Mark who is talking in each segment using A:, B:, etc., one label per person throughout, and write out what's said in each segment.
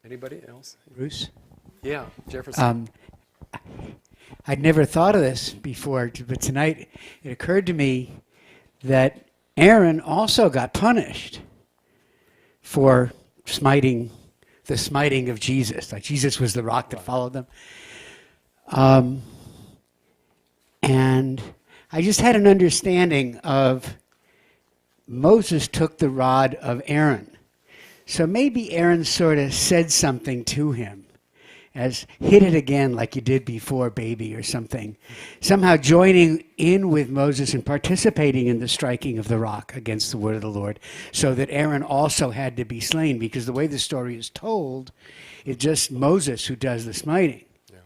A: Anybody else?
B: Bruce?
A: Yeah, Jefferson.
B: I'd never thought of this before, but tonight it occurred to me that Aaron also got punished for the smiting of Jesus. Like Jesus was the rock that followed them. And I just had an understanding of Moses took the rod of Aaron. So maybe Aaron sort of said something to him, as hit it again like you did before, baby, or something. Somehow joining in with Moses and participating in the striking of the rock against the word of the Lord, so that Aaron also had to be slain, because the way the story is told, it's just Moses who does the smiting.
A: Yeah.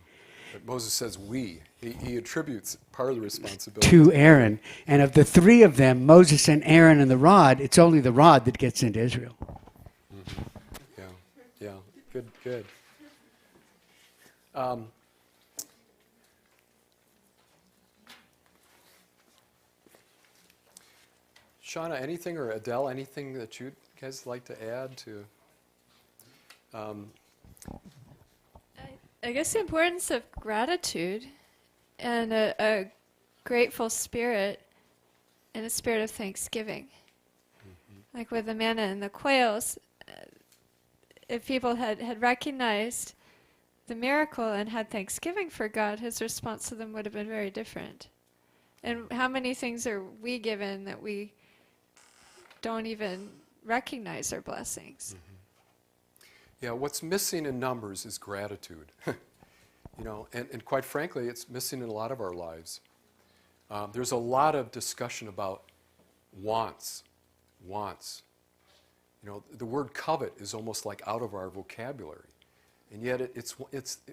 A: But Moses says we. He attributes part of the responsibility
B: To Aaron. And of the three of them, Moses and Aaron and the rod, it's only the rod that gets into Israel.
A: Mm-hmm. Yeah. Good. Shauna, anything, or Adele, anything that you guys like to add to?
C: I guess the importance of gratitude and a grateful spirit and a spirit of thanksgiving. Mm-hmm. Like with the manna and the quails, if people had recognized the miracle and had thanksgiving for God, his response to them would have been very different. And how many things are we given that we don't even recognize our blessings?
A: Mm-hmm. Yeah, what's missing in Numbers is gratitude. And quite frankly, it's missing in a lot of our lives. There's a lot of discussion about wants. The word covet is almost like out of our vocabulary. And yet it's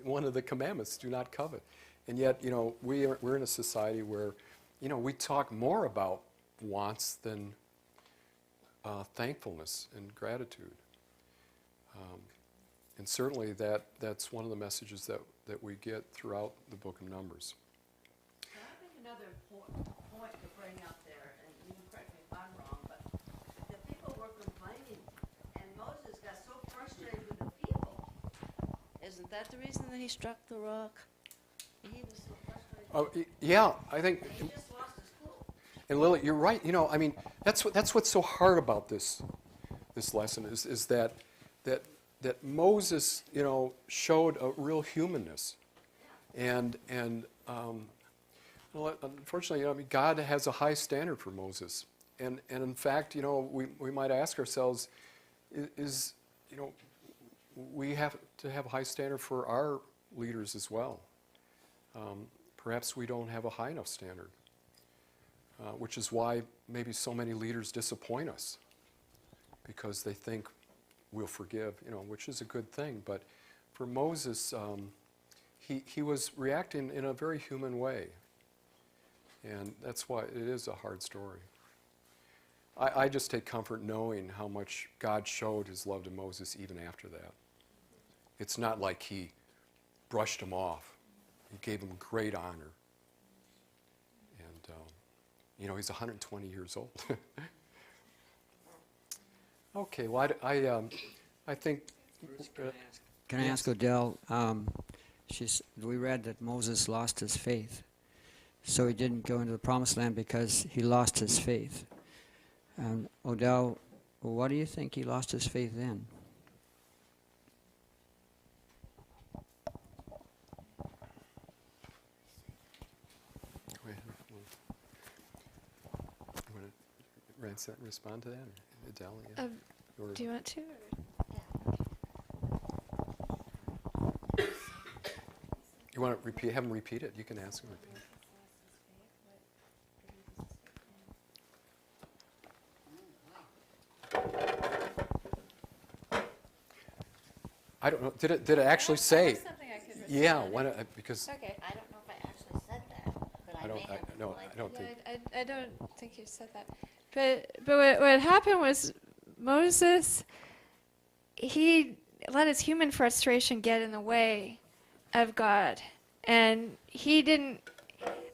A: one of the commandments, do not covet. And yet, we're in a society where, we talk more about wants than thankfulness and gratitude. And certainly that's one of the messages that we get throughout the book of Numbers.
D: I think another point to bring up there, and you can correct me if I'm wrong, but the people were complaining, and Moses got so frustrated with the people. Isn't that the reason that he struck the rock? He was so frustrated.
A: Oh, yeah, I think.
D: He just lost his cool.
A: And Lily, you're right. I mean, that's what's so hard about this lesson is that Moses, showed a real humanness, and unfortunately, God has a high standard for Moses, and in fact, we might ask ourselves, we have to have a high standard for our leaders as well. Perhaps we don't have a high enough standard, which is why maybe so many leaders disappoint us, because they think we'll forgive, which is a good thing. But for Moses, he was reacting in a very human way. And that's why it is a hard story. I just take comfort knowing how much God showed his love to Moses even after that. It's not like he brushed him off. He gave him great honor. And, he's 120 years old. Okay, well, I think...
E: Can I ask Odell? We read that Moses lost his faith. So he didn't go into the promised land because he lost his faith. Odell, what do you think he lost his faith in?
A: Go ahead. You want to respond to that? Or Adele, yeah?
C: Do you want to?
A: You want to have him repeat it? You can ask him to repeat it. I don't know. Did it actually say? Yeah. Because
C: Okay.
D: I don't know if I actually said that, but I may have.
A: I don't think.
C: I don't think you said that. But what happened was Moses, he let his human frustration get in the way of God. And he didn't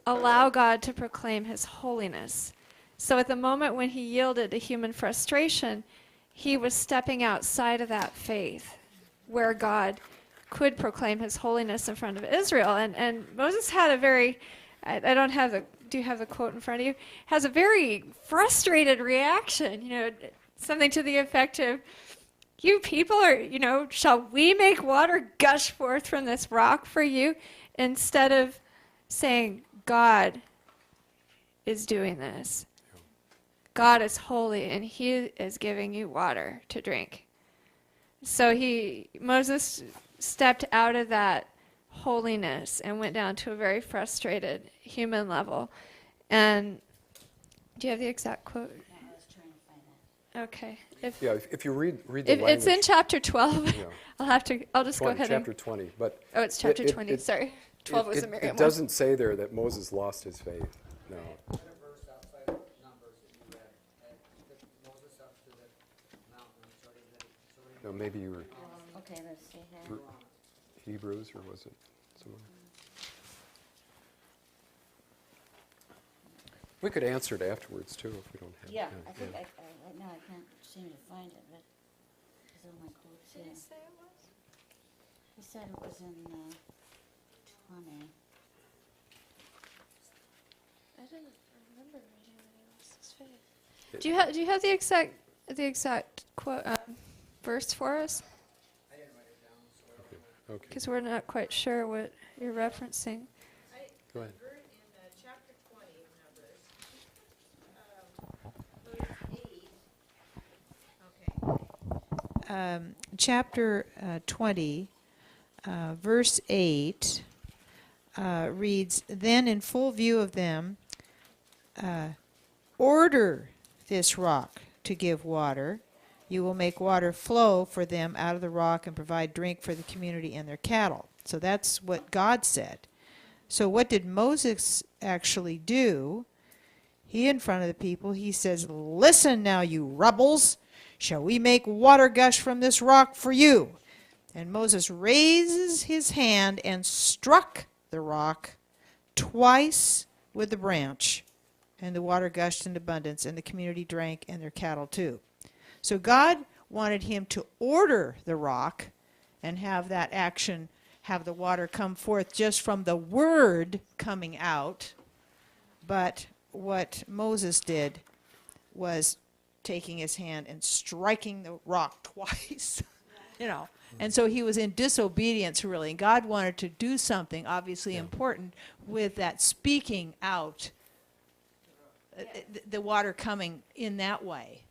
C: allow God to proclaim his holiness. So at the moment when he yielded to human frustration, he was stepping outside of that faith, where God could proclaim his holiness in front of Israel. And Moses had a very, I don't have the, do you have the quote in front of you? Has a very frustrated reaction, something to the effect of, you people are, shall we make water gush forth from this rock for you? Instead of saying, God is doing this. God is holy and he is giving you water to drink. So Moses stepped out of that holiness and went down to a very frustrated human level. And do you have the exact quote?
D: I was trying to find that.
C: Okay.
A: Yeah, if you read the
C: If
A: language.
C: it's in chapter 12.
A: Yeah.
C: I'll just go ahead
A: Chapter 20, but.
C: Oh, it's chapter 20.
A: it-
C: Sorry. 12 was a
A: It
C: Miriam one.
A: doesn't say there that Moses lost his faith, no. No, maybe you were
D: Okay, let's see here.
A: Hebrews, or was it somewhere? We could answer it afterwards, too, if we don't have.
D: Yeah, I think right now I can't seem to find it, but it's on my quotes here. He said it was in 20.
C: I didn't remember reading that he lost his faith. Do you have the exact quote verse for us?
A: Okay,
C: Because we're not quite sure what you're referencing.
A: go ahead.
F: In chapter 20 of Numbers, verse 8. Okay. Chapter 20, verse 8 reads, "Then in full view of them, order this rock to give water. You will make water flow for them out of the rock and provide drink for the community and their cattle." So that's what God said. So what did Moses actually do? He, in front of the people, he says, "Listen now, you rebels. Shall we make water gush from this rock for you?" And Moses raises his hand and struck the rock twice with the branch, and the water gushed in abundance, and the community drank, and their cattle too. So God wanted him to order the rock and have that action, have the water come forth just from the word coming out. But what Moses did was taking his hand and striking the rock twice, And so he was in disobedience, really. And God wanted to do something obviously important with that speaking out, the water coming in that way.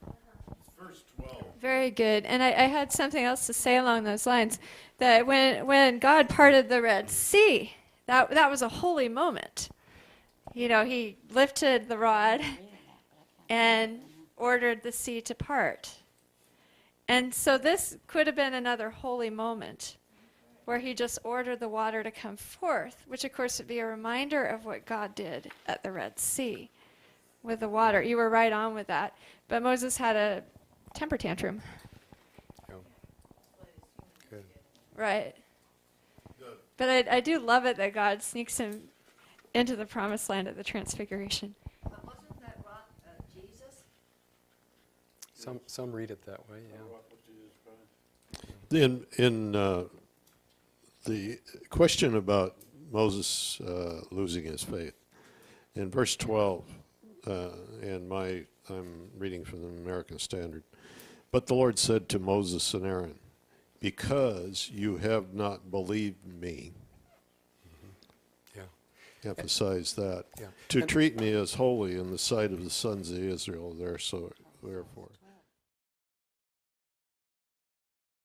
C: Very good. And I had something else to say along those lines, that when God parted the Red Sea, that was a holy moment. He lifted the rod and ordered the sea to part. And so this could have been another holy moment where he just ordered the water to come forth, which of course would be a reminder of what God did at the Red Sea with the water. You were right on with that. But Moses had a temper tantrum.
A: Yeah. Good.
C: Right. But I do love it that God sneaks him into the promised land at the Transfiguration.
D: But wasn't that rock Jesus?
A: Some read it that way, yeah.
G: In the question about Moses losing his faith, in verse 12, I'm reading from the American Standard, "But the Lord said to Moses and Aaron, because you have not believed me,"
A: Yeah.
G: emphasize that,
A: Yeah.
G: "to
A: And-
G: treat me as holy in the sight of the sons of Israel, therefore."